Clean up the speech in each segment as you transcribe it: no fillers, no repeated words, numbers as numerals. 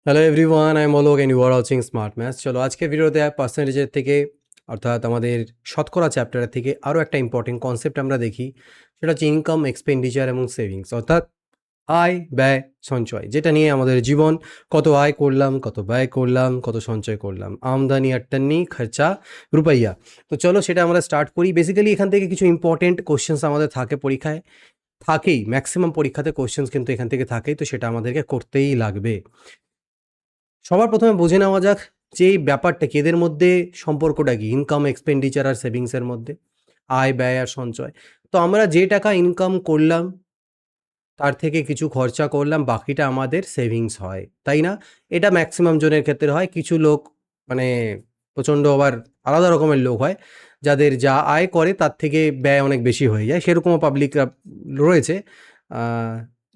Hello everyone, I am Alok and you are watching smart maths. চলো আজকের ভিডিওতে পার্সেন্টেজের থেকে অর্থাৎ আমাদের শতকরা চ্যাপ্টারের থেকে আরও একটা ইম্পর্টেন্ট কনসেপ্ট আমরা দেখি। সেটা হচ্ছে ইনকাম, এক্সপেন্ডিচার এবং সেভিংস, অর্থাৎ আয়, ব্যয়, সঞ্চয়, যেটা নিয়ে আমাদের জীবন। কত আয় করলাম, কত ব্যয় করলাম, কত সঞ্চয় করলাম, আমদানি আট্টান্নি খরচা রুপাইয়া। তো চলো সেটা আমরা স্টার্ট করি। বেসিক্যালি এখান থেকে কিছু ইম্পর্টেন্ট কোশ্চেন্স আমাদের থাকে পরীক্ষায়, থাকেই, ম্যাক্সিমাম পরীক্ষাতে কোশ্চেন্স কিন্তু এখান থেকে থাকেই, তো সেটা আমাদেরকে করতেই লাগবে। সবার প্রথমে বুঝে নেওয়া যাক যে এই ব্যাপারটা কি, এদের মধ্যে সম্পর্কটা কি, ইনকাম, এক্সপেন্ডিচার আর সেভিংসের মধ্যে, আয়, ব্যয় আর সঞ্চয়। তো আমরা যে টাকা ইনকাম করলাম তার থেকে কিছু খরচা করলাম, বাকিটা আমাদের সেভিংস হয়, তাই না? এটা ম্যাক্সিমাম জনের ক্ষেত্রে হয়। কিছু লোক মানে প্রচণ্ড আবার আলাদা রকমের লোক হয়, যাদের যা আয় করে তার থেকে ব্যয় অনেক বেশি হয়ে যায়, সেরকমও পাবলিকরা রয়েছে।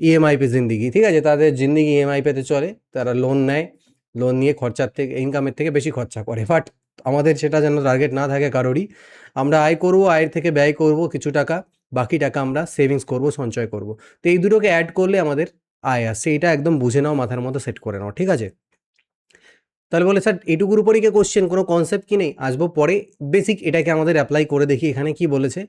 ইএমআই পে জিন্দিগি, ঠিক আছে, তাদের জিন্দিগি ইএমআই পেতে চলে, তারা লোন নেয়, লোন নিয়ে খরচার থেকে, ইনকামের থেকে বেশি খরচা করে। বাট আমাদের সেটা যেন টার্গেট না থাকে কারোরই। আমরা আয় করব, আয়ের থেকে ব্যয় করব কিছু টাকা, বাকি টাকা আমরা সেভিংস করব, সঞ্চয় করব। তো এই দুটোকে অ্যাড করলে আমাদের আয় আসছে, এটা একদম বুঝে নাও, মাথার মধ্যে সেট করে নাও, ঠিক আছে? তাহলে বলে স্যার এটুকুর উপরই কি কোশ্চেন, কোনো কনসেপ্ট কি নেই? আসবো পরে। বেসিক এটাকে আমাদের অ্যাপ্লাই করে দেখি। এখানে কি বলেছে,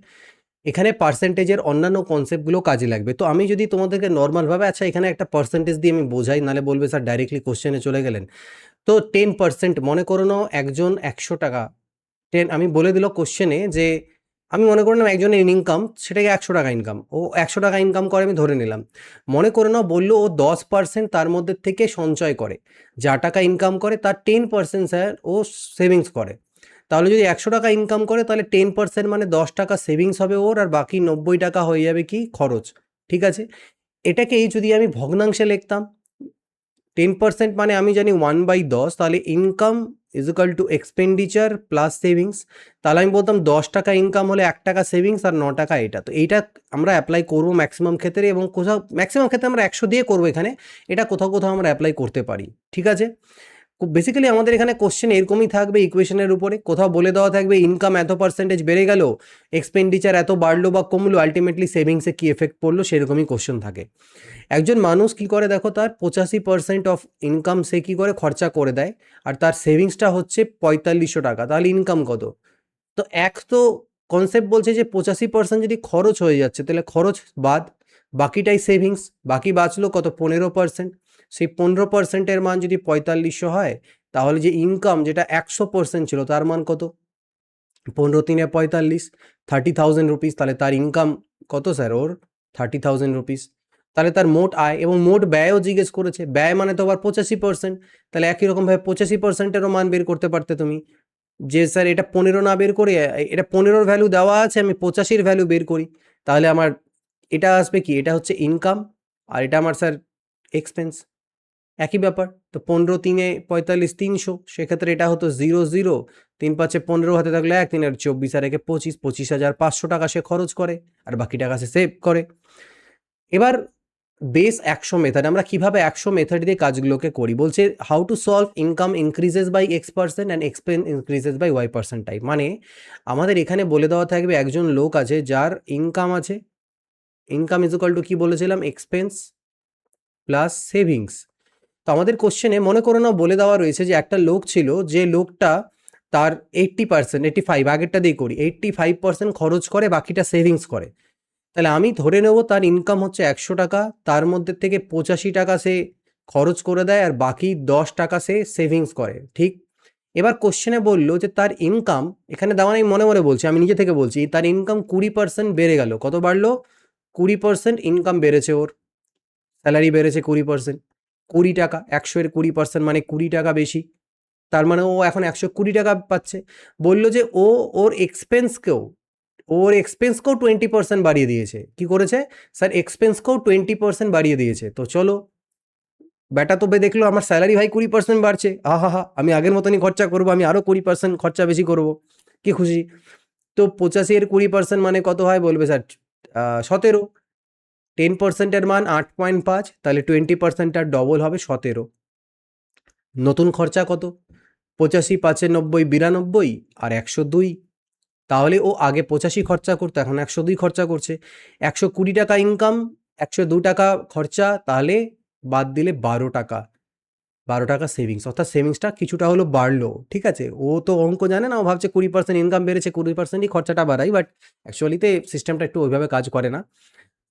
এখানে পার্সেন্টেজের অন্যান্য কনসেপ্টগুলো কাজে লাগবে। তো আমি যদি তোমাদেরকে নর্মালভাবে, আচ্ছা এখানে একটা পার্সেন্টেজ দিয়ে আমি বোঝাই, নাহলে বলবে স্যার ডাইরেক্টলি কোশ্চেনে চলে গেলেন। তো 10% মনে করে নাও, একজন 100 টাকা, আমি বলে দিল কোশ্চেনে যে, আমি মনে করে নিলাম একজনের ইনকাম সেটাকে 100 টাকা ইনকাম, ও 100 টাকা ইনকাম করে, আমি ধরে নিলাম। মনে করে নাও বললো ও 10% তার মধ্যে থেকে সঞ্চয় করে, যা টাকা ইনকাম করে তার 10% স্যার ও সেভিংস করে। তাহলে যদি 100 টাকা ইনকাম করে, তাহলে 10% মানে 10 টাকা সেভিংস হবে ওর, আর বাকি 90 টাকা হয়ে যাবে কি, খরচ। ঠিক আছে, এটাকেই যদি আমি ভগ্নাংশে লিখতাম, 10% মানে আমি জানি 1/10, তাহলে income is equal to expenditure plus savings. তাহলে আমি বলতাম 10 টাকা ইনকাম হলে 1 টাকা সেভিংস আর 9 টাকা এটা। তো এইটা আমরা অ্যাপ্লাই করবো ম্যাক্সিমাম ক্ষেত্রে, এবং কোথাও ম্যাক্সিমাম ক্ষেত্রে আমরা 100 দিয়ে করবো এখানে। এটা কোথাও কোথাও আমরা অ্যাপ্লাই করতে পারি, ঠিক আছে? বেসিক্যালি আমাদের এখানে কোশ্চেন এরকমই থাকবে, ইকুয়েশনের উপরে কোথাও বলে দেওয়া থাকবে ইনকাম এত পার্সেন্টেজ বেড়ে গেল, এক্সপেন্ডিচার এত বাড়লো বা কমলো, আলটিমেটলি সেভিংসে কী এফেক্ট পড়লো, সেরকমই কোশ্চেন থাকে। একজন মানুষ কি করে দেখো, তার 85% অফ ইনকাম সে কি করে খরচা করে দেয়, আর তার সেভিংসটা হচ্ছে 4500 টাকা। তাহলে ইনকাম কত? তো এক তো কনসেপ্ট বলছে যে 85% যদি খরচ হয়ে যাচ্ছে, তাহলে খরচ বাদ, বাকিটাই সেভিংস। বাকি বাঁচলো কত, 15%। সেই 15%-এর মান যদি 4500 হয়, তাহলে যে ইনকাম যেটা 100% ছিল তার মান কত? 15×3 = 45, 30,000 রুপিস। তাহলে তার ইনকাম কত স্যার ওর? 30,000 রুপিস। তাহলে তার মোট আয় এবং মোট ব্যয়ও জিজ্ঞেস করেছে, ব্যয় মানে তো আবার 85%। তাহলে একই রকমভাবে 85%-এরও মান বের করতে পারতে তুমি, যে স্যার এটা 15 না বের করে, এটা 15-র ভ্যালু দেওয়া আছে, আমি 85-র ভ্যালু বের করি। তাহলে আমার এটা আসবে কি, এটা হচ্ছে ইনকাম, আর এটা আমার স্যার এক্সপেন্স, একই ব্যাপার। তো 15×3 = 45, 300। সেক্ষেত্রে এটা হতো 0 0, 3×5 = 15, হাতে থাকলে 1, 3 আর 24, আর একে 25, 25,500 টাকা সে খরচ করে, আর বাকি টাকা সে সেভ করে। এবার বেস 100 মেথড, আমরা কিভাবে 100 মেথড দিয়ে কাজগুলোকে করি, বলছে how to solve income increases by X% and expense increases by Y% type. মানে আমাদের এখানে বলে দেওয়া থাকবে একজন লোক আছে যার ইনকাম আছে, ইনকাম ইজ ইকুয়াল টু কি বলেছিলাম, এক্সপেন্স প্লাস সেভিংস। তো আমাদের কোশ্চেনে মনে করে নাও বলে দেওয়া রয়েছে যে একটা লোক ছিল, যে লোকটা তার 80%, 85, আগেরটা দিয়ে করি, 85% খরচ করে, বাকিটা সেভিংস করে। তাহলে আমি ধরে নেব তার ইনকাম হচ্ছে 100 টাকা, তার মধ্যে থেকে 85 টাকা সে খরচ করে দেয়, আর বাকি 10 টাকা সে সেভিংস করে, ঠিক? এবার কোশ্চেনে বললো যে তার ইনকাম, এখানে দেওয়া নেই, মনে মনে বলছি, আমি নিজে থেকে বলছি, তার ইনকাম 20% বেড়ে গেল। কত বাড়লো? 20% ইনকাম বেড়েছে ওর, স্যালারি বেড়েছে 20%। 20 টাকা, 100-এর 20% মানে 20 টাকা বেশি। তার মানে ও এখন 120 টাকা পাচ্ছে। বললো যে ও ওর এক্সপেন্সকেও, ওর এক্সপেন্সকেও 20% বাড়িয়ে দিয়েছে। কি করেছে স্যার? এক্সপেন্সকেও 20% বাড়িয়ে দিয়েছে। তো চলো, ব্যাটা তো দেখলো আমার স্যালারি ভাই 20% বাড়ছে, হা হা, আমি আগের মতনই খরচা করবো, আমি আরও 20% খরচা বেশি করব, কি খুশি। তো 85-এর 20% মানে কত হয় বলবে স্যার? 17। 10%-এর মান 8.5, তাহলে 20%-টা ডবল হবে 17। নতুন খরচা কত? 85, 5 × 90 = 92, আর 102। তাহলে ও আগে 85 খরচা করতো, এখন 102 খরচা করছে। 120 টাকা ইনকাম, 102 টাকা খরচা, তাহলে বাদ দিলে 12 টাকা। টাকা সেভিংস, অর্থাৎ সেভিংসটা কিছুটা হলো বাড়লো, ঠিক আছে? ও তো অঙ্ক জানে না, ও ভাবছে 20% ইনকাম বেড়েছে, 20%ই খরচাটা বাড়াই, বাট অ্যাকচুয়ালিতে সিস্টেমটা একটু ওইভাবে কাজ করে না।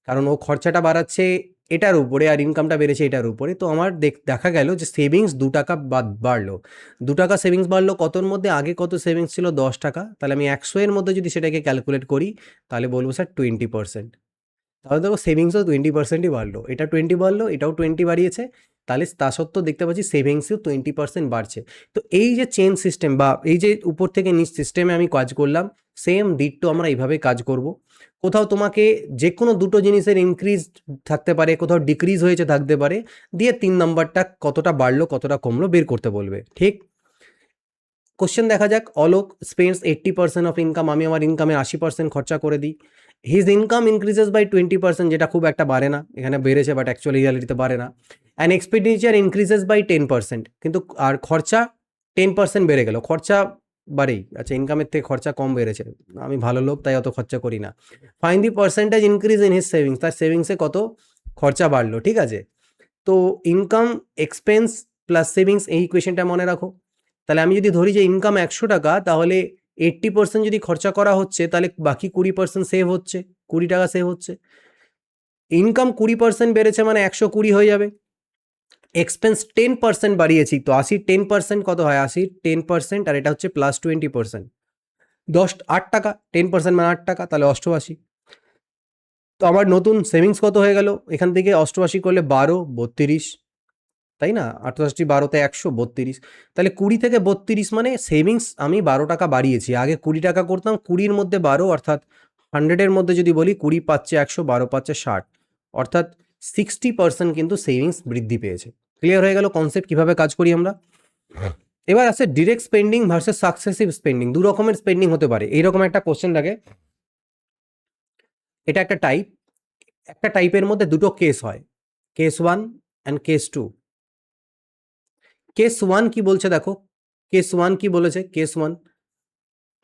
কারণ ও খরচাটা বাড়াচ্ছে এটার উপরে আর ইনকামটা বেড়েছে এটার উপরে। তো আমার দেখা গেল যে সেভিংস ৳2 বাড়লো। ৳2 সেভিংস বাড়লো কতর মধ্যে? আগে কত সেভিংস ছিল? ৳10। তাহলে আমি 100 এর মধ্যে যদি সেটাকে ক্যালকুলেট করি, তাহলে বলবো স্যার 20%। তাহলে দেখো সেভিংসও 20%ই বাড়লো, এটা 20 বাড়লো, এটাও 20 বাড়িয়েছে, তাহলে তা সত্ত্বেও দেখতে পাচ্ছি সেভিংসেও 20% বাড়ছে। তো এই যে চেন সিস্টেম বা এই যে উপর থেকে নিচ সিস্টেমে আমি কাজ করলাম, সেম ডিটটো আমরা এইভাবেই কাজ করব। কোথাও তোমাকে যে কোনো দুটো জিনিসের ইনক্রিজ থাকতে পারে, কোথাও ডিক্রিজ হয়েছে থাকতে পারে, দিয়ে 3 নাম্বারটা কতটা বাড়লো কতটা কমলো বের করতে বলবে, ঠিক? কোশ্চেন দেখা যাক। অলোক স্পেন্ডস 80% অফ ইনকাম, আমি আমার ইনকামের 80% খরচা করে দিই। হিজ ইনকাম ইনক্রিজেস বাই 20%, যেটা খুব একটা বাড়ে না, এখানে বেড়েছে বাট অ্যাকচুয়ালি রিয়ালিটিতে বাড়ে না। অ্যান্ড এক্সপেন্ডিচার ইনক্রিজেস বাই 10%, কিন্তু আর খরচা 10% বেড়ে গেল, খরচা বাড়েই, আচ্ছা ইনকামের থেকে খরচা কম বেড়েছে, আমি ভালো লোক তাই অত খরচা করি না। Fine the percentage increase in his savings, তার সেভিংসে কত খরচা বাড়লো, ঠিক আছে? তো ইনকাম, এক্সপেন্স প্লাস সেভিংস, এই ইকুয়েশনটা মনে রাখো। তাহলে আমি যদি ধরি যে ইনকাম ৳100, তাহলে 80% যদি খরচা করা হচ্ছে, তাহলে বাকি 20% সেভ হচ্ছে, ৳20 সেভ হচ্ছে। ইনকাম 20% বেড়েছে মানে 120 হয়ে যাবে। এক্সপেন্স 10% বাড়িয়েছি, তো 80 10% কত হয়? 80 10%, আর এটা হচ্ছে প্লাস 20%, ৳8। 10% মানে ৳8, তাহলে 88। তো আমার নতুন সেভিংস কত হয়ে গেল? এখান থেকে 88 করলে 12, 32, তাই না? 88 12 তে 100, 32। তাহলে 20 থেকে 32 মানে সেভিংস আমি ৳12 বাড়িয়েছি। আগে ৳20 করতাম, 20 র মধ্যে 12, অর্থাৎ 100 এর মধ্যে যদি বলি 20 পাচ্ছে 100, 12 পাচ্ছে 60, অর্থাৎ 60% কিন্তু সেভিংস বৃদ্ধি পেয়েছে। ক্লিয়ার হয়ে গেল কনসেপ্ট কিভাবে কাজ করি আমরা? এবার আছে direct spending versus successive spending. দু রকমের স্পেন্ডিং হতে পারে, এইরকম একটা কোশ্চেন থাকে। এটা একটা টাইপ, একটা টাইপের মধ্যে দুটো কেস হয়, কেস 1 অ্যান্ড কেস 2। কেস 1 কি বলছে দেখো, কেস 1 কি বলেছে?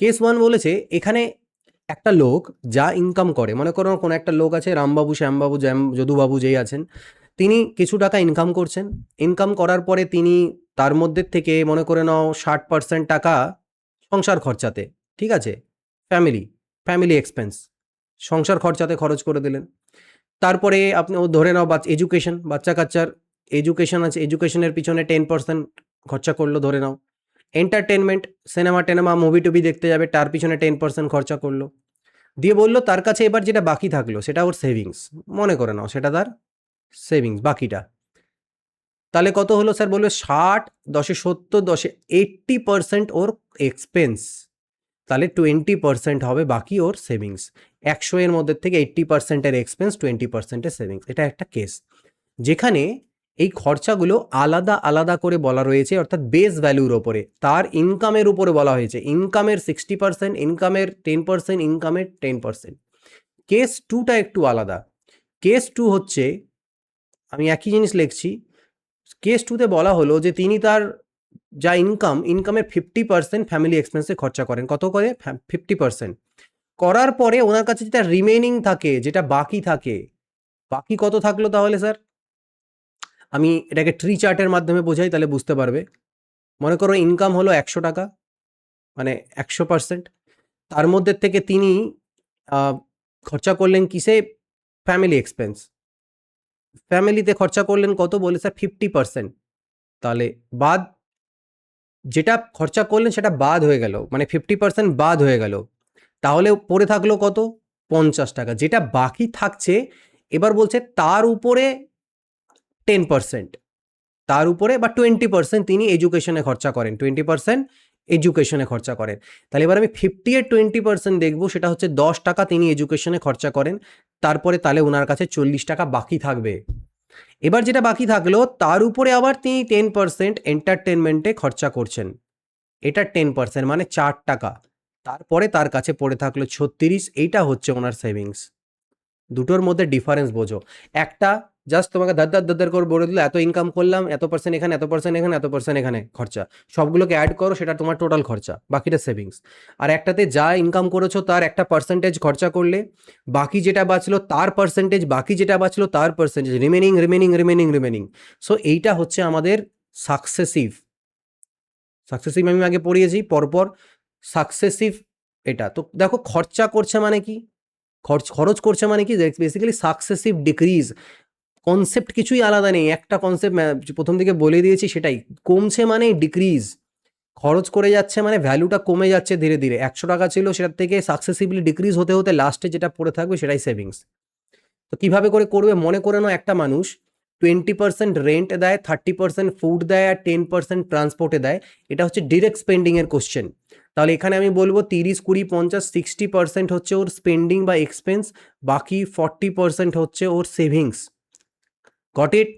কেস 1 বলেছে এখানে একটা লোক যা ইনকাম করে, মনে করো কোনো একটা লোক আছে, রামবাবু, শ্যামবাবু, যদুবাবু যেই আছেন, তিনি কিছু টাকা ইনকাম করছেন। ইনকাম করার পরে তিনি তার মধ্যে থেকে মনে করে নাও 60% টাকা সংসার খরচাতে, ঠিক আছে? ফ্যামিলি ফ্যামিলি এক্সপেন্স, সংসার খরচাতে খরচ করে দিলেন। তারপরে আপনি ও ধরে নাও এডুকেশন, বাচ্চা কাচ্চার এডুকেশন আছে, এডুকেশনের পিছনে 10% খরচা করলো ধরে নাও। এন্টারটেনমেন্ট, সিনেমা টেনেমা, মুভি টুভি দেখতে যাবে, তার পিছনে 10% খরচা করলো। দিয়ে বললো তার কাছে এবার যেটা বাকি থাকলো সেটা ওর সেভিংস, মনে করে নাও সেটা তার সেভিংস বাকিটা। তাহলে কত হলো স্যার? বলবে 60, 10 এ 70, 10 এ 80% ওর এক্সপেন্স, তাহলে 20% হবে বাকি ওর সেভিংস। 100 এর মধ্যে থেকে 80% এর এক্সপেন্স, 20% এর সেভিংস। এটা একটা কেস যেখানে এই খরচাগুলো আলাদা আলাদা করে বলা রয়েছে, অর্থাৎ বেস ভ্যালুর ওপরে, তার ইনকামের উপরে বলা হয়েছে। ইনকামের 60%, ইনকামের 10%, ইনকামের 10%। কেস 2টা একটু আলাদা। কেস 2 হচ্ছে, আমি একই জিনিস লিখছি, কেস 2তে বলা হলো যে তিনি তার যা ইনকামের 50% ফ্যামিলি এক্সপেন্সে খরচা করেন। কত করে? 50%। করার পরে ওনার কাছে যেটা রিমেইনিং থাকে, যেটা বাকি থাকে, বাকি কত থাকলো তাহলে স্যার? আমি এটাকে ট্রি চার্টের মাধ্যমে বোঝাই, তাহলে বুঝতে পারবে। মনে করো ইনকাম হলো ৳100, মানে 100%। তার মধ্যে থেকে তিনি খরচা করলেন কিসে? Family expense. ফ্যামিলিতে খরচা করলেন কত? বলে স্যার 50%। তাহলে বাদ, যেটা খরচা করলেন সেটা বাদ হয়ে গেল, মানে 50% বাদ হয়ে গেল। তাহলে পড়ে থাকলো কত? ৳50। যেটা বাকি থাকছে, এবার বলছে তার উপরে 10%, তার উপরে বা 20% তিনি এডুকেশনে খরচা করেন, 20% এডুকেশনে খরচা করেন। তাহলে এবার আমি 50 এর 20% দেখব, সেটা হচ্ছে ৳10 তিনি এডুকেশনে খরচা করেন। তারপরে তাহলে ওনার কাছে ৳40 বাকি থাকবে। এবার যেটা বাকি থাকলো তার উপরে আবার তিনি 10% এন্টারটেনমেন্টে খরচা করছেন, এটা 10% মানে ৳4। তারপরে তার কাছে পড়ে থাকলো 36, এইটা হচ্ছে ওনার সেভিংস। দুটোর মধ্যে ডিফারেন্স বোঝো। একটা জাস্ট তোমাকে ধার করে বলে দিল, এত ইনকাম করলাম, এত% এখানে, এত% এখানে, এত% এখানে খরচা, সবগুলোকে অ্যাড করো, সেটা তোমার টোটাল খরচা, বাকিটা সেভিংস। আর একটাতে যা ইনকাম করেছো তার একটা পার্সেন্টেজ খরচা করলে, বাকি যেটা বাঁচলো তার পার্সেন্টেজ, বাকি যেটা বাঁচলো তার পার্সেন্টেজ, রিমেনিং। সো এইটা হচ্ছে আমাদের সাকসেসিভ, সাকসেসিভ আমি আগে পড়িয়েছি পরপর, সাকসেসিভ এটা। তো দেখো খরচা করছে মানে কি, খরচ করছে মানে কি, বেসিক্যালি সাকসেসিভ ডিক্রিজ, কনসেপ্ট কিছুই আলাদা নেই, একটা কনসেপ্ট প্রথম দিকে বলে দিয়েছি সেটাই, কমছে মানে ডিক্রিজ, খরচ করে যাচ্ছে মানে ভ্যালুটা কমে যাচ্ছে ধীরে ধীরে, 100 টাকা ছিল সেটার থেকে সাকসেসিভলি ডিক্রিজ হতে হতে লাস্টে যেটা পড়ে থাকবে সেটাই সেভিংস। তো কিভাবে করে করবে, মনে করে নাও একটা মানুষ 20% রেন্ট দেয়, 30% ফুড দেয় আর 10% ট্রান্সপোর্টে দেয়, এটা হচ্ছে ডিরেক্ট স্পেন্ডিংয়ের কোশ্চেন। তাহলে এখানে আমি বলবো 30, 20, 50, 60% হচ্ছে ওর স্পেন্ডিং বা এক্সপেন্স, বাকি 40% হচ্ছে ওর সেভিংস। Got it?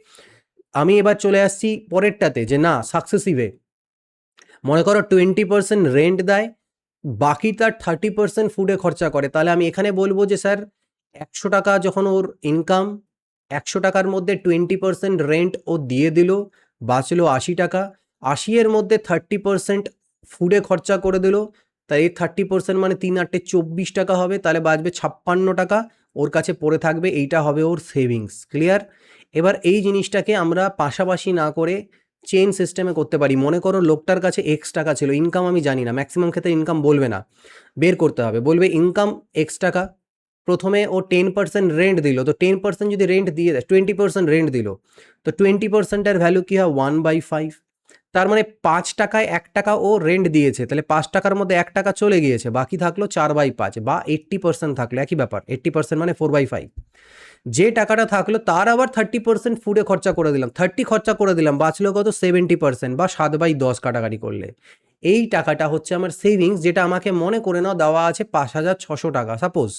আমি এবার চলে আসছি পরেরটাতে, যে না সাকসেসিভে মনে করো 20% রেন্ট দেয়, বাকি তার 30% ফুডে খরচা করে, তাহলে আমি এখানে বলবো যে স্যার 100 টাকা যখন ওর ইনকাম, 100 টাকার মধ্যে 20% রেন্ট ও দিয়ে দিল, বাঁচলো 80 টাকা, 80-এর মধ্যে 30% ফুডে খরচা করে দিল, তাই এই 30% মানে 3 × 8 = 24 টাকা হবে, তাহলে বাঁচবে 56 টাকা ওর কাছে পড়ে থাকবে, এইটা হবে ওর সেভিংস। ক্লিয়ার? এবার এই জিনিসটাকে আমরা পাশাপাশি না করে চেইন সিস্টেমে করতে পারি। মনে করো লোকটার কাছে এক্স টাকা ছিল, ইনকাম আমি জানি না, ম্যাক্সিমাম ক্ষেত্রে ইনকাম বলবে না, বের করতে হবে, বলবে ইনকাম এক্স টাকা, প্রথমে ও 10% রেন্ট দিল, তো 10% যদি রেন্ট দিয়ে দেয়, 20% রেন্ট দিল, তো 20%-এর ভ্যালু কী হয় 1/5, তার মানে 5 টাকায় 1 টাকা ও রেন্ট দিয়েছে, তাহলে 5 টাকার মধ্যে 1 টাকা চলে গিয়েছে, বাকি থাকলো 4/5 বা 80% থাকলো, একই ব্যাপার, 80% মানে 4/5। যে টাকাটা থাকলো তার আবার 30% ফুডে খরচা করে দিলাম, 30 খরচা করে দিলাম, বাঁচলো কত 70% বা 7/10 কাটাকাটি করলে, এই টাকাটা হচ্ছে আমার সেভিংস, যেটা আমাকে মনে করে নাও দেওয়া আছে 5,600 টাকা সাপোজ,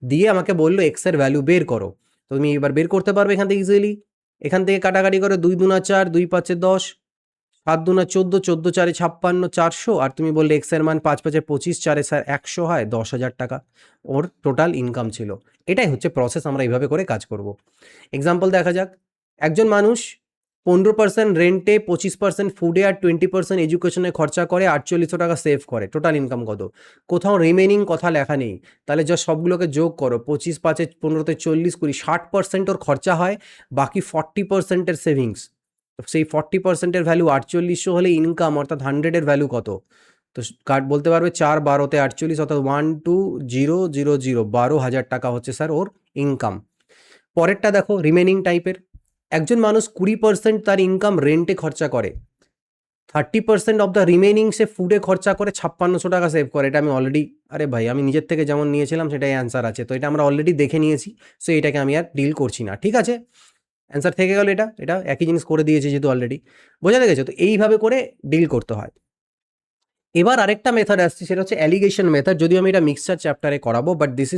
দিয়ে আমাকে বললো এক্স এর ভ্যালু বের করো। তো তুমি এবার বের করতে পারবে এখান থেকে ইজিলি, এখান থেকে কাটাকাটি করে 2 × 2 = 4, 2 × 5 = 10, 7 × 2 = 14, 14 × 4 = 56, 400, আর তুমি বললে এক্স এর মান 5 × 5 = 25, 4 স্যার 100 হয়, 10,000 টাকা ওর টোটাল ইনকাম ছিল। এটাই হচ্ছে প্রসেস, আমরা এইভাবে করে কাজ করব। এক্সাম্পল দেখা যাক, একজন মানুষ 15% রেন্টে, 25% ফুডে আর 20% এডুকেশনে খরচা করে, 4800 টাকা সেভ করে, টোটাল ইনকাম কত? কোথাও রিমেনিং কথা লেখা নেই, তাহলে যা সবগুলোকে যোগ করো, 25, 5, 15, 40, 20, 60% ওর খরচা হয়, বাকি 40%-এর সেভিংস। সেই 40%-এর ভ্যালু 4800 হলে ইনকাম, অর্থাৎ 100-এর ভ্যালু কত? তো কার্ড বলতে পারবে 4 × 12 = 48, অর্থাৎ 12,000, 12,000 টাকা হচ্ছে স্যার ওর ইনকাম। পরেরটা দেখো রিমেনিং টাইপের, একজন মানুষ 20% তার ইনকাম রেন্টে খরচা করে, 30% অফ দ্য রিমেনিং সে ফুডে খরচা করে, 5600 টাকা সেভ করে। এটা আমি অলরেডি, আরে ভাই আমি নিজের থেকে যেমন নিয়েছিলাম সেটাই অ্যান্সার আছে, তো এটা আমরা অলরেডি দেখে নিয়েছি, সো এটাকে আমি আর ডিল করছি না, ঠিক আছে? অ্যান্সার থেকে গেল, এটা এটা একই জিনিস করে দিয়েছি যেহেতু অলরেডি, বোঝা গেছে? তো এইভাবে করে ডিল করতে হয়। এবার আরেকটা মেথড আসছে, সেটা হচ্ছে অ্যালিগেশন মেথড, যদিও আমি এটা মিক্সচার চ্যাপ্টারে করাবো, but this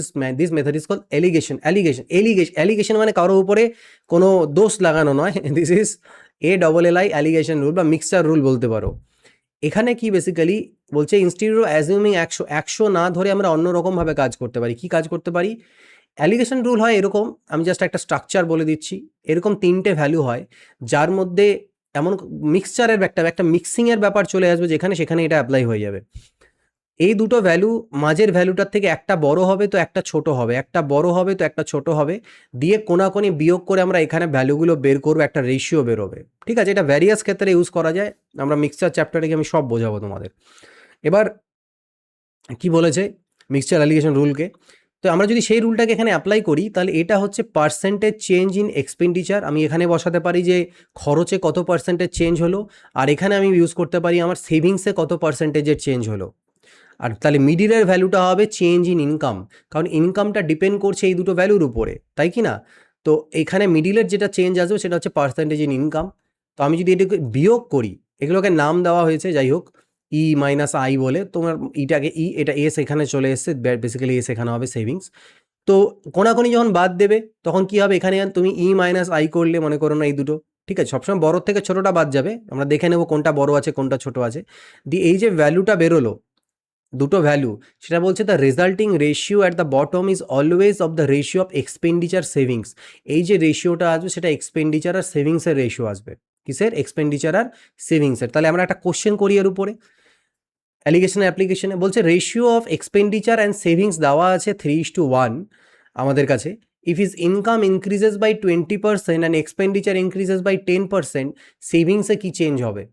method is called alligation মানে কারোর উপরে কোনো দোষ লাগানো নয়, this is ALLI alligation rule বা মিক্সচার রুল বলতে পারো। এখানে কি বেসিক্যালি বলছে, ইনস্টিটিউট অফ অ্যাজিউমিং 100 না ধরে আমরা অন্যরকমভাবে কাজ করতে পারি। কি কাজ করতে পারি? অ্যালিগেশন রুল হয় এরকম, আমি জাস্ট একটা স্ট্রাকচার বলে দিচ্ছি, এরকম 3টে ভ্যালু হয়, যার মধ্যে এমন মিক্সচারের একটা মিক্সিংয়ের ব্যাপার চলে আসবে, যেখানে সেখানে এটা অ্যাপ্লাই হয়ে যাবে। এই দুটো ভ্যালু, মাঝের ভ্যালুটার থেকে একটা বড় হবে তো একটা ছোট হবে, একটা বড় হবে তো একটা ছোট হবে, দিয়ে কোনাকুনি বিয়োগ করে আমরা এখানে ভ্যালুগুলো বের করবো, একটা রেশিও বেরোবে, ঠিক আছে? এটা ভ্যারিয়াস ক্ষেত্রে ইউজ করা যায়, আমরা মিক্সচার চ্যাপ্টারে গিয়ে আমি সব বোঝাবো তোমাদের। এবার কি বলেছে মিক্সচার অ্যালিগেশন রুলকে, তো আমরা যদি সেই রুলটাকে এখানে অ্যাপ্লাই করি, তাহলে এটা হচ্ছে পার্সেন্টেজ চেঞ্জ ইন এক্সপেন্ডিচার, আমি এখানে বসাতে পারি যে খরচে কত পার্সেন্টেজ চেঞ্জ হলো, আর এখানে আমি ইউজ করতে পারি আমার সেভিংসে কত পার্সেন্টেজের চেঞ্জ হলো, আর তাহলে মিডিলের ভ্যালুটা হবে চেঞ্জ ইন ইনকাম, কারণ ইনকামটা ডিপেন্ড করছে এই দুটো ভ্যালুর উপরে, তাই কি না? তো এখানে মিডিলের যেটা চেঞ্জ আসবে সেটা হচ্ছে পার্সেন্টেজ ইন ইনকাম। তো আমি যদি এটাকে বিয়োগ করি, এগুলোকে নাম দেওয়া হয়েছে, যাই হোক, E-I বলে, তোমার ইটাকে এটা এস এখানে চলে এসছে, বেসিক্যালি এস এখানে হবে সেভিংস। তো কোনাকুনি যখন বাদ দেবে তখন কি হবে, এখানে তুমি E-I করলে, মনে করো না এই দুটো, ঠিক আছে, সবসময় বড় থেকে ছোটোটা বাদ যাবে, আমরা দেখে নেব কোনটা বড় আছে কোনটা ছোট আছে, দিয়ে এই যে ভ্যালুটা বেরোলো, দুটো ভ্যালু, সেটা বলছে the resulting ratio at the bottom is always of the ratio of expenditure savings. এই যে রেশিওটা আসবে সেটা এক্সপেন্ডিচার আর সেভিংসের রেশিও আসবে, কিসের? এক্সপেন্ডিচার আর সেভিংসের। তাহলে আমরা একটা কোশ্চেন করি এর উপরে, অ্যালিগেশনের অ্যাপ্লিকেশনে বলছে ratio of expenditure and savings দেওয়া আছে 3:1 আমাদের কাছে, if his income increases by 20% and expenditure increases by 10%, সেভিংসে কী চেঞ্জ হবে?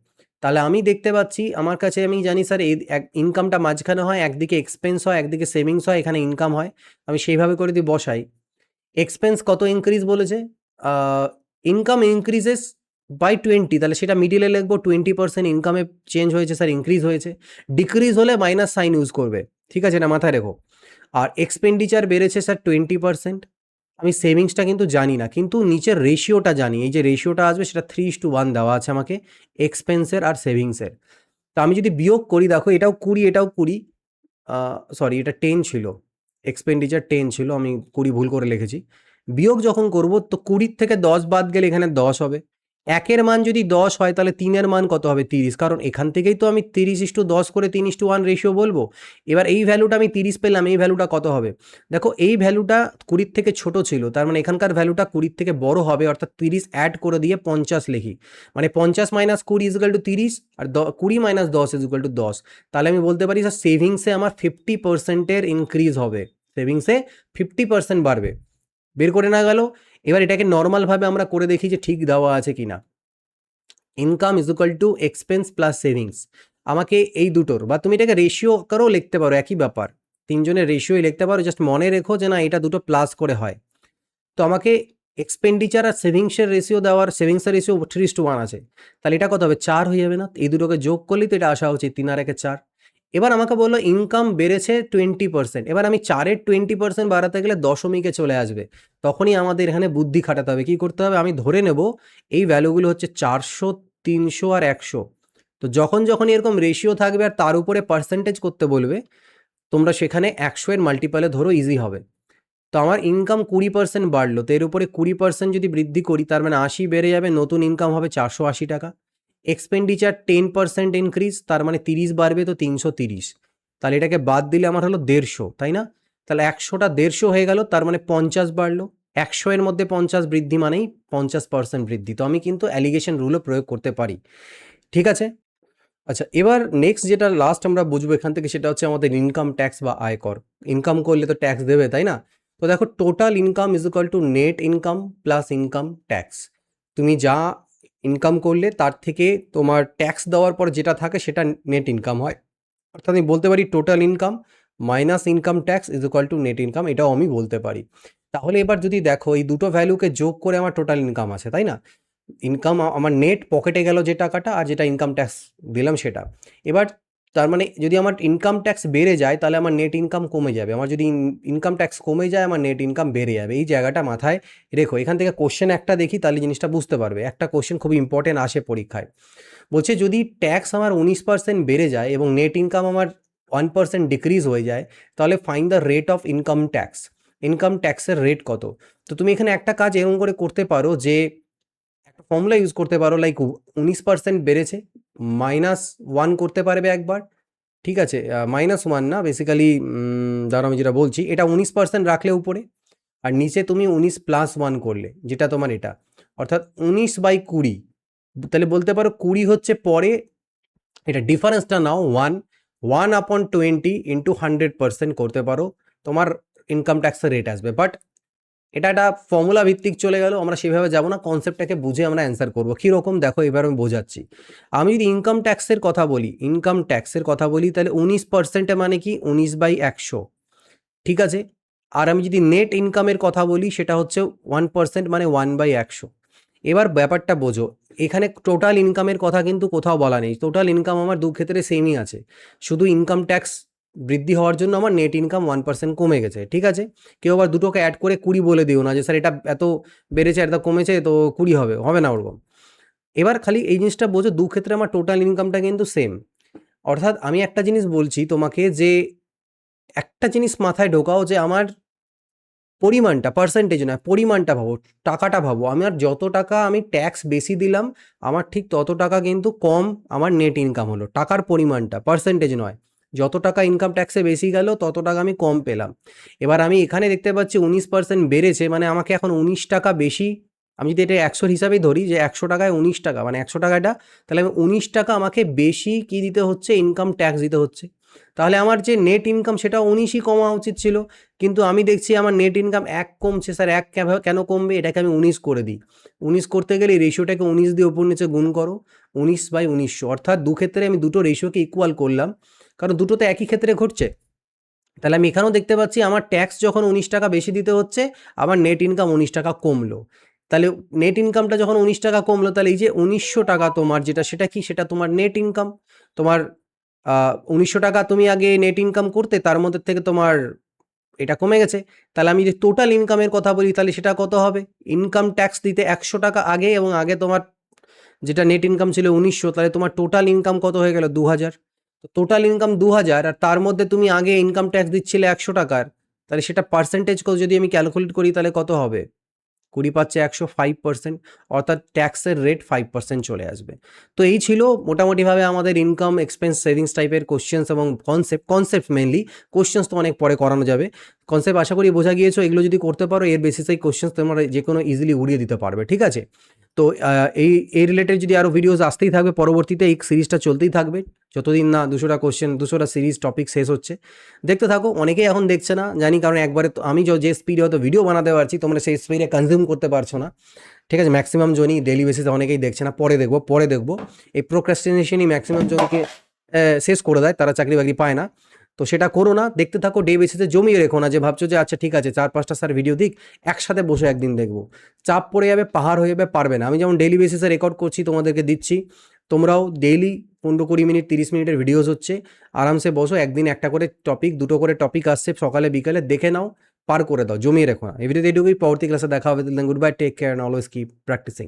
তাহলে আমি দেখতে পাচ্ছি আমার কাছে, আমি জানি স্যার এই ইনকামটা মাঝখানে হয়, একদিকে এক্সপেন্স হয়, একদিকে সেভিংস হয়, এখানে ইনকাম হয়। আমি সেইভাবে করে যদি বসাই, এক্সপেন্স কত ইনক্রিজ বলেছে? ইনকাম ইনক্রিজেস বাই 20, তাহলে সেটা মিডিলে লিখবো 20% ইনকামে চেঞ্জ হয়েছে স্যার, ইনক্রিজ হয়েছে। ডিক্রিজ হলে মাইনাস সাইন ইউজ করবে, ঠিক আছে, না মাথায় রেখো। আর এক্সপেন্ডিচার বেড়েছে স্যার 20%। আমি সেভিংসটা কিন্তু জানি না, কিন্তু নিচের রেশিওটা জানি। এই যে রেশিওটা আসবে সেটা 3:1 দেওয়া আছে আমাকে এক্সপেন্সের আর সেভিংসের। তো আমি যদি বিয়োগ করি, দেখো এটাও 20, এটাও 20, সরি এটা 10 ছিল, এক্সপেন্ডিচার 10 ছিল, আমি 20 ভুল করে লিখেছি। বিয়োগ যখন করব তো 20 থেকে 10 বাদ গেলে এখানে 10 হবে। একের মান যদি 10 হয় তাহলে 3-এর মান কত হবে? 30, কারণ এখান থেকেই তো আমি 30:10 করে 3:1 রেশিও বলবো। এবার এই ভ্যালুটা আমি 30 পেলাম, এই ভ্যালুটা কত হবে? দেখো এই ভ্যালুটা 20 থেকে ছোট ছিল, তার মানে এখানকার ভ্যালুটা 20 থেকে বড় হবে, অর্থাৎ 30 অ্যাড করে দিয়ে 50 লিখি, মানে 50 - 20 = 30, আর 20 - 10 = 10। তাহলে আমি বলতে পারি স্যার সেভিংসে আমার 50%-এর ইনক্রিজ হবে, সেভিংসে 50% বাড়বে। বের করে না গেল? এবার এটাকে নর্মালভাবে আমরা করে দেখি যে ঠিক দেওয়া আছে কি না। Income = expense plus savings. আমাকে এই দুটোর, বা তুমি এটাকে রেশিও করেও লিখতে পারো, একই ব্যাপার, তিনজনের রেশিওই লিখতে পারো, জাস্ট মনে রেখো যে না এটা দুটো প্লাস করে হয়। তো আমাকে এক্সপেন্ডিচার আর সেভিংসের রেশিও দেওয়ার, সেভিংসের রেশিও 3:1 আছে, তাহলে এটা কত হবে? 4 হয়ে যাবে না? এই দুটোকে যোগ করলেই তো এটা আসা উচিত, 3 আর 1 4। এবার আমাকে বললো ইনকাম বেড়েছে 20%। এবার আমি 4-এর 20% বাড়াতে গেলে দশমিকে চলে আসবে, তখনই আমাদের এখানে বুদ্ধি খাটাতে হবে। কি করতে হবে? আমি ধরে নেব এই ভ্যালুগুলো হচ্ছে 400, 300 আর 100। তো যখন যখন এরকম রেশিও থাকবে আর তার উপরে পার্সেন্টেজ করতে বলবে, তোমরা সেখানে 100-এর মাল্টিপালে ধরো, ইজি হবে। তো আমার ইনকাম 20% বাড়লো, তো এর উপরে 20% যদি বৃদ্ধি করি তার মানে 80 বেড়ে যাবে, নতুন ইনকাম হবে 480 টাকা। এক্সপেন্ডিচার 10% ইনক্রিজ, তার মানে 30 বাড়বে, তো 330। তাহলে এটাকে বাদ দিলে আমার হলো 150, তাই না? তাহলে 100টা 150 হয়ে গেল, তার মানে 50 বাড়লো। 100-এর মধ্যে 50 বৃদ্ধি মানেই 50% বৃদ্ধি। তো আমি কিন্তু অ্যালিগেশন রুলও প্রয়োগ করতে পারি, ঠিক আছে? আচ্ছা, এবার নেক্সট যেটা লাস্ট আমরা বুঝবো এখান থেকে, সেটা হচ্ছে আমাদের ইনকাম ট্যাক্স বা আয়কর। ইনকাম করলে তো ট্যাক্স দেবে, তাই না? তো দেখো total income = net income plus income tax. তুমি যা ইনকাম করলে তার থেকে তোমার ট্যাক্স দেওয়ার পর যেটা থাকে সেটা নেট ইনকাম হয়। অর্থাৎ আমি বলতে পারি total income minus income tax = net income, এটাও আমি বলতে পারি। তাহলে এবার যদি দেখো এই দুটো ভ্যালুকে যোগ করে আমার টোটাল ইনকাম আছে, তাই না? ইনকাম আমার নেট পকেটে গেল যে টাকাটা, আর যেটা ইনকাম ট্যাক্স দিলাম সেটা। এবার তার মানে যদি আমার ইনকাম ট্যাক্স বেড়ে যায় তাহলে আমার নেট ইনকাম কমে যাবে, আমার যদি ইনকাম ট্যাক্স কমে যায় আমার নেট ইনকাম বেড়ে যাবে। এই জায়গাটা মাথায় রেখো। এখান থেকে কোশ্চেন একটা দেখি, তাহলে জিনিসটা বুঝতে পারবে। একটা কোশ্চেন খুব ইম্পর্টেন্ট আসে পরীক্ষায়, বলছে যদি ট্যাক্স আমার 19% বেড়ে যায় এবং নেট ইনকাম আমার 1% ডিক্রিজ হয়ে যায়, তাহলে find the rate of income tax. Income ট্যাক্সের রেট কত? তো তুমি এখানে একটা কাজ এরকম করে করতে পারো যে একটা ফর্মুলা ইউজ করতে পারো, লাইক 19% বেড়েছে, -1 করতে পারবে একবার, ঠিক আছে? -1 না, বেসিক্যালি দাঁড়াও আমি যেটা বলছি, এটা 19% রাখলে উপরে, আর নিচে তুমি 19 + 1 করলে, যেটা তোমার এটা, অর্থাৎ 19/20। তাহলে বলতে পারো 20 হচ্ছে পরে, এটা ডিফারেন্সটা নাও 1/20 ইন্টু 100% করতে পারো, তোমার ইনকাম ট্যাক্সের রেট আসবে। বাট এটা একটা ফর্মুলা ভিত্তিক চলে গেল, আমরা সেভাবে যাব না, কনসেপ্টটাকে বুঝে আমরা অ্যান্সার করবো। কীরকম দেখো এবার আমি বোঝাচ্ছি। আমি যদি ইনকাম ট্যাক্সের কথা বলি, তাহলে 19% মানে কি 19/100, ঠিক আছে? আর আমি যদি নেট ইনকামের কথা বলি সেটা হচ্ছে 1% মানে 1/100। এবার ব্যাপারটা বোঝো, এখানে টোটাল ইনকামের কথা কিন্তু কোথাও বলা নেই। টোটাল ইনকাম আমার দু ক্ষেত্রে সেমই আছে, শুধু ইনকাম ট্যাক্স বৃদ্ধি হওয়ার জন্য আমার নেট ইনকাম 1% কমে গেছে, ঠিক আছে? কেউ আবার দুটোকে অ্যাড করে 20 বলে দিও না যে স্যার এটা এত বেড়েছে এত কমেছে তো 20 হবে, হবে না ওরকম। এবার খালি এই জিনিসটা বোঝো, দু ক্ষেত্রে আমার টোটাল ইনকামটা কিন্তু সেম। অর্থাৎ আমি একটা জিনিস বলছি তোমাকে, যে একটা জিনিস মাথায় ঢোকাও, যে আমার পরিমাণটা, পার্সেন্টেজ নয়, পরিমাণটা ভাবো, টাকাটা ভাবো। আমার যত টাকা আমি ট্যাক্স বেশি দিলাম, আমার ঠিক তত টাকা কিন্তু কম আমার নেট ইনকাম হলো। টাকার পরিমাণটা, পার্সেন্টেজ নয়। যত টাকা ইনকাম ট্যাক্সে বেশি গেল তত টাকা আমি কম পেলাম। এবার আমি এখানে দেখতে পাচ্ছি 19% বেড়েছে, মানে আমাকে এখন 19 টাকা বেশি, আমি যদি এটা 100-র হিসাবেই ধরি যে 100 টাকায় 19 টাকা, মানে 100 টাকাটা, তাহলে আমি 19 টাকা আমাকে বেশি কি দিতে হচ্ছে? ইনকাম ট্যাক্স দিতে হচ্ছে। তাহলে আমার যে নেট ইনকাম সেটা 19ই কমা উচিত ছিল, কিন্তু আমি দেখছি আমার নেট ইনকাম 1 কমছে। স্যার 1 কেন কমবে? এটাকে আমি 19 করে দিই। 19 করতে গেলে রেশিওটাকে 19 দিয়ে উপর নিচে গুণ করো, 19/1900, অর্থাৎ ক্ষেত্রে আমি দুটো রেশিওকে ইকুয়াল করলাম, কারণ দুটো তো একই ক্ষেত্রে ঘটছে। তাহলে আমি এখানেও দেখতে পাচ্ছি আমার ট্যাক্স যখন 19 টাকা বেশি দিতে হচ্ছে, আমার নেট ইনকাম 19 টাকা কমলো। তাহলে নেট ইনকামটা যখন 19 টাকা কমলো, তাহলে এই যে 1900 টাকা তোমার যেটা, সেটা কি? সেটা তোমার নেট ইনকাম। তোমার 1900 টাকা তুমি আগে নেট ইনকাম করতে, তার মধ্যে থেকে তোমার এটা কমে গেছে। তাহলে আমি যে টোটাল ইনকামের কথা বলি, তাহলে সেটা কত হবে? ইনকাম ট্যাক্স দিতে 100 টাকা আগে, এবং আগে তোমার যেটা নেট ইনকাম ছিল 1900, তাহলে তোমার টোটাল ইনকাম কত হয়ে গেল? 2000। তো টোটাল ইনকাম 2000, আর তার মধ্যে তুমি আগে ইনকাম ট্যাক্স দিচ্ছিলে 100 টাকার, তাহলে সেটা পার্সেন্টেজ যদি আমি ক্যালকুলেট করি, তাহলে কত হবে? 20/100 5%, অর্থাৎ ট্যাক্সের রেট 5% চলে আসবে। তো এই ছিল মোটামুটিভাবে আমাদের ইনকাম, এক্সপেন্স, সেভিংস টাইপের কোশ্চেন্স এবং কনসেপ্ট মেনলি। কোশ্চেন্স তো অনেক পরে করানো যাবে। কনসেপ্ট আশা করি বোঝা গিয়েছো। এগুলো যদি করতে পারো, এর বেসিসেই কোশ্চেন্স তোমরা যে কোনো ইজিলি উড়িয়ে দিতে পারবে, ঠিক আছে? তো এই রিলেটেড যদি আরও ভিডিওস আসতেই থাকবে পরবর্তীতে, এই সিরিজটা চলতেই থাকবে যতদিন না 200টা কোশ্চেন, 200টা সিরিজ টপিক শেষ হচ্ছে। দেখতে থাকো। অনেকেই এখন দেখছে না জানি, কারণ একবারে তো আমি যে স্পিডে হয়তো ভিডিও বানাতে পারছি, তোমরা সেই স্পিডে কনজিউম করতে পারছো না, ঠিক আছে? ম্যাক্সিমাম জনই ডেলি বেসিসে অনেকেই দেখছে না, পরে দেখবো। এই প্রোক্রাস্টিনেশনই ম্যাক্সিমাম জনকে শেষ করে দেয়, তারা চাকরি বাকরি পায় না। তো সেটা করো না, দেখতে থাকো। ডে বেসিসে জমিয়ে রেখো না যে ভাবছো যে আচ্ছা ঠিক আছে 4-5টা স্যার ভিডিও দিক, একসাথে বসে একদিন দেখবো। চাপ পড়ে যাবে, পাহাড় হয়ে যাবে, পারবে না। আমি যেমন ডেলি বেসিসে রেকর্ড করছি, তোমাদেরকে দিচ্ছি, তোমরাও ডেইলি 15-20 মিনিট, 30 মিনিটের ভিডিওস হচ্ছে, আরামসে বসো। একদিন একটা করে টপিক, দুটো করে টপিক আসছে সকালে বিকালে, দেখে নাও, পার করে দাও, জমিয়ে রেখো না। এভরিডে এটুকুই। পরবর্তী ক্লাসে দেখা হবে। Goodbye, take care, and always keep practising.